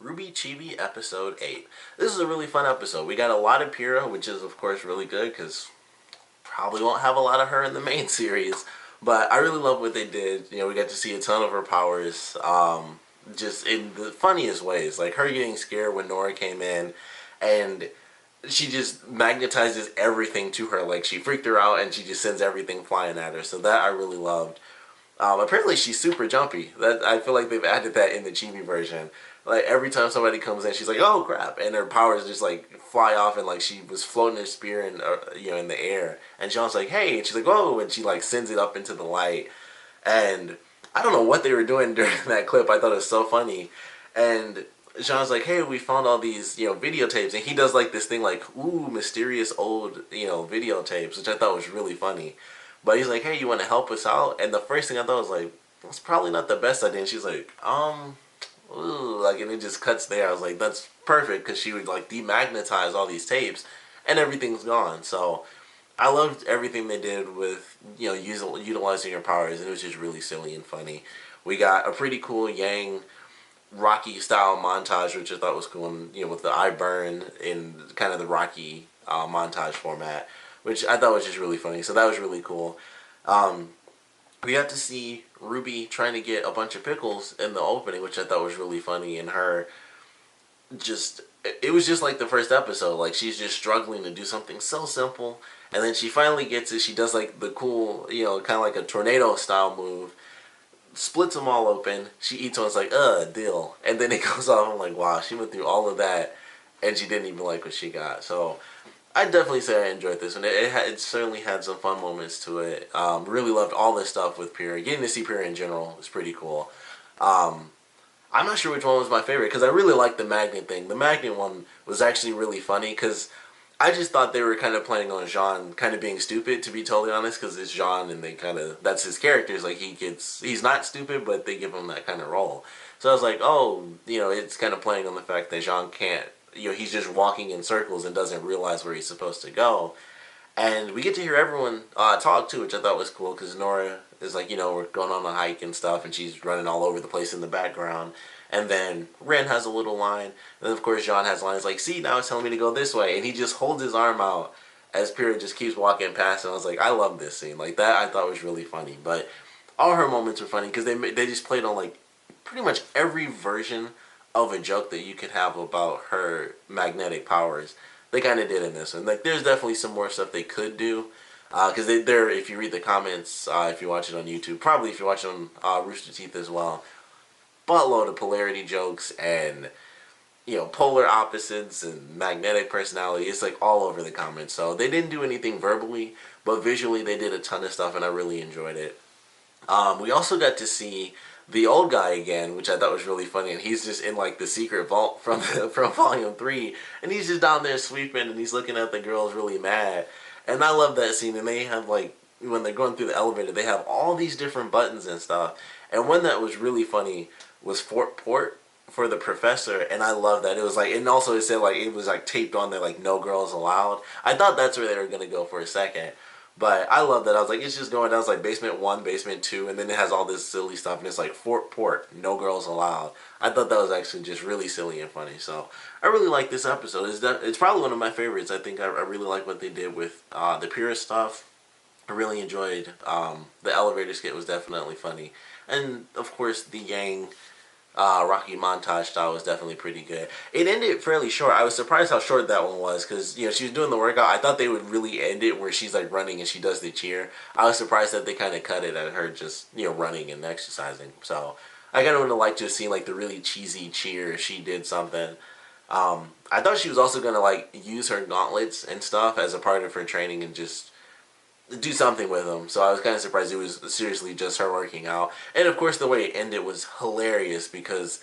RWBY Chibi episode 8. This is a really fun episode. We got a lot of Pyrrha, which is of course really good because probably won't have a lot of her in the main series. But I really love what they did. You know, we got to see a ton of her powers, just in the funniest ways. Like her getting scared when Nora came in, and she just magnetizes everything to her. Like she freaked her out, and she just sends everything flying at her. So that I really loved. Apparently she's super jumpy. That I feel like they've added that in the Chibi version. Like every time somebody comes in, she's like, "Oh crap!" and her powers just like fly off, and like she was floating her spear in, in the air. And Sean's like, "Hey!" and she's like, "Whoa!" and she like sends it up into the light. And I don't know what they were doing during that clip. I thought it was so funny. And Sean's like, "Hey, we found all these videotapes," and he does like this thing like, "Ooh, mysterious old videotapes," which I thought was really funny. But he's like, "Hey, you want to help us out?" And the first thing I thought was like, that's probably not the best idea. And she's like, ooh, like, and it just cuts there. I was like, that's perfect because she would like demagnetize all these tapes, and everything's gone. So I loved everything they did with utilizing her powers, and it was just really silly and funny. We got a pretty cool Yang Rocky style montage, which I thought was cool, and, with the eye burn in kind of the Rocky montage format, which I thought was just really funny. So that was really cool. We got to see Ruby trying to get a bunch of pickles in the opening, which I thought was really funny. And her it was just like the first episode. Like she's just struggling to do something so simple, and then she finally gets it. She does like the cool, kind of like a tornado style move, splits them all open. She eats one. It's like, deal. And then it goes off. I'm like, wow, she went through all of that, and she didn't even like what she got. So I definitely say I enjoyed this one. It certainly had some fun moments to it. Really loved all this stuff with Pyrrha. Getting to see Pyrrha in general was pretty cool. I'm not sure which one was my favorite because I really liked the magnet thing. The magnet one was actually really funny because I just thought they were kind of playing on Jean kind of being stupid, to be totally honest, because it's Jean and that's his character. It's like he's not stupid, but they give him that kind of role. So I was like, oh, it's kind of playing on the fact that Jean can't, he's just walking in circles and doesn't realize where he's supposed to go. And we get to hear everyone talk too, which I thought was cool because Nora is like, we're going on a hike and stuff, and she's running all over the place in the background. And then Ren has a little line, and then of course Jean has lines like, "See, now it's telling me to go this way," and he just holds his arm out as Pyrrha just keeps walking past. And I was like, I love this scene. Like that, I thought was really funny. But all her moments were funny because they just played on like pretty much every version of a joke that you could have about her magnetic powers. They kind of did in this one. Like, there's definitely some more stuff they could do. Because they're, if you read the comments, if you watch it on YouTube, probably if you watch it on Rooster Teeth as well, buttload of polarity jokes and, polar opposites and magnetic personality. It's like all over the comments. So they didn't do anything verbally, but visually they did a ton of stuff, and I really enjoyed it. We also got to see the old guy again, which I thought was really funny, and he's just in like the secret vault from Volume 3, and he's just down there sweeping, and he's looking at the girls really mad. And I love that scene. And they have like, when they're going through the elevator, they have all these different buttons and stuff. And one that was really funny was Fort Port for the professor, and I love that. It was like, and also it said like, it was like taped on there like, "No girls allowed." I thought that's where they were gonna go for a second. But I love that. I was like, it's just going down. It's like basement 1, basement 2, and then it has all this silly stuff, and it's like Fort Port, no girls allowed. I thought that was actually just really silly and funny. So I really like this episode. It's probably one of my favorites. I think I really like what they did with the Pyrrha stuff. I really enjoyed the elevator skit. Was definitely funny, and of course the Yang Rocky montage style was definitely pretty good. It ended fairly short. I was surprised how short that one was because, she was doing the workout. I thought they would really end it where she's like running and she does the cheer. I was surprised that they kind of cut it at her just, running and exercising. So I kind of would have liked to have seen like the really cheesy cheer if she did something. I thought she was also going to like use her gauntlets and stuff as a part of her training and just do something with them. So I was kind of surprised it was seriously just her working out. And of course the way it ended was hilarious because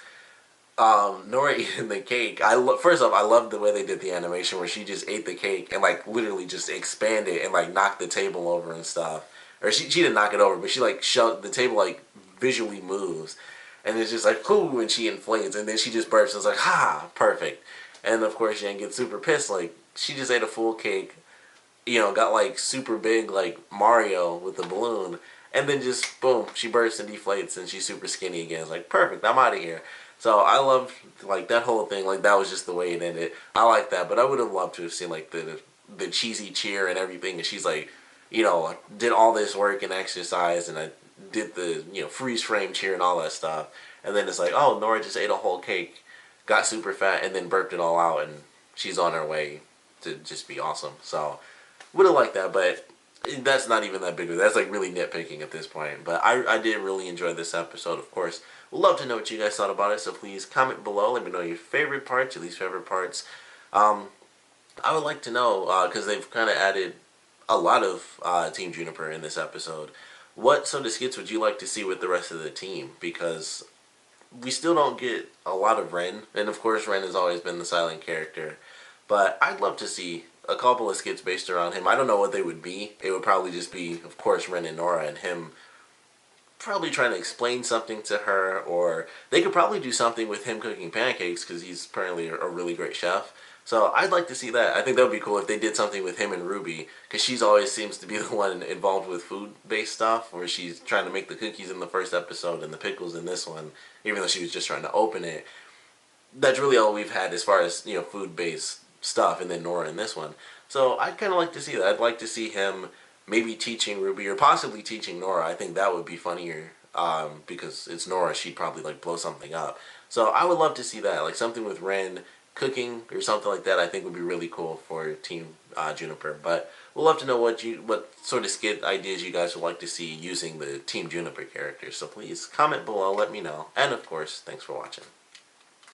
Nora eating the cake. First off, I loved the way they did the animation where she just ate the cake and like literally just expanded and like knocked the table over and stuff. Or she didn't knock it over, but she like shoved the table, like visually moves. And it's just like, ooh, and she inflates, and then she just burps and it's like, ha, perfect. And of course Jen gets super pissed, like she just ate a full cake, got like super big like Mario with the balloon, and then just boom, she bursts and deflates, and she's super skinny again. It's like, perfect, I'm out of here. So I loved like that whole thing. Like that was just the way it ended. I like that, but I would have loved to have seen like the cheesy cheer and everything. And she's like, you know, did all this work and exercise, and I did the freeze frame cheer and all that stuff. And then it's like, oh, Nora just ate a whole cake, got super fat, and then burped it all out, and she's on her way to just be awesome. So would have liked that, but that's not even that big of that's like really nitpicking at this point. But I did really enjoy this episode, of course. Would love to know what you guys thought about it, so please comment below. Let me know your favorite parts, your least favorite parts. I would like to know, because they've kind of added a lot of Team Juniper in this episode. What sort of skits would you like to see with the rest of the team? Because we still don't get a lot of Ren, and of course Ren has always been the silent character. But I'd love to see a couple of skits based around him. I don't know what they would be. It would probably just be, of course, Ren and Nora and him probably trying to explain something to her, or they could probably do something with him cooking pancakes because he's apparently a really great chef. So I'd like to see that. I think that would be cool if they did something with him and RWBY, because she's always seems to be the one involved with food-based stuff, where she's trying to make the cookies in the first episode and the pickles in this one, even though she was just trying to open it. That's really all we've had as far as, food-based stuff, and then Nora in this one. So I'd kind of like to see that. I'd like to see him maybe teaching RWBY, or possibly teaching Nora. I think that would be funnier, because it's Nora. She'd probably, like, blow something up. So I would love to see that, like something with Ren cooking or something like that. I think would be really cool for Team Juniper. But we'll love to know what sort of skit ideas you guys would like to see using the Team Juniper characters. So please comment below, let me know. And of course, thanks for watching.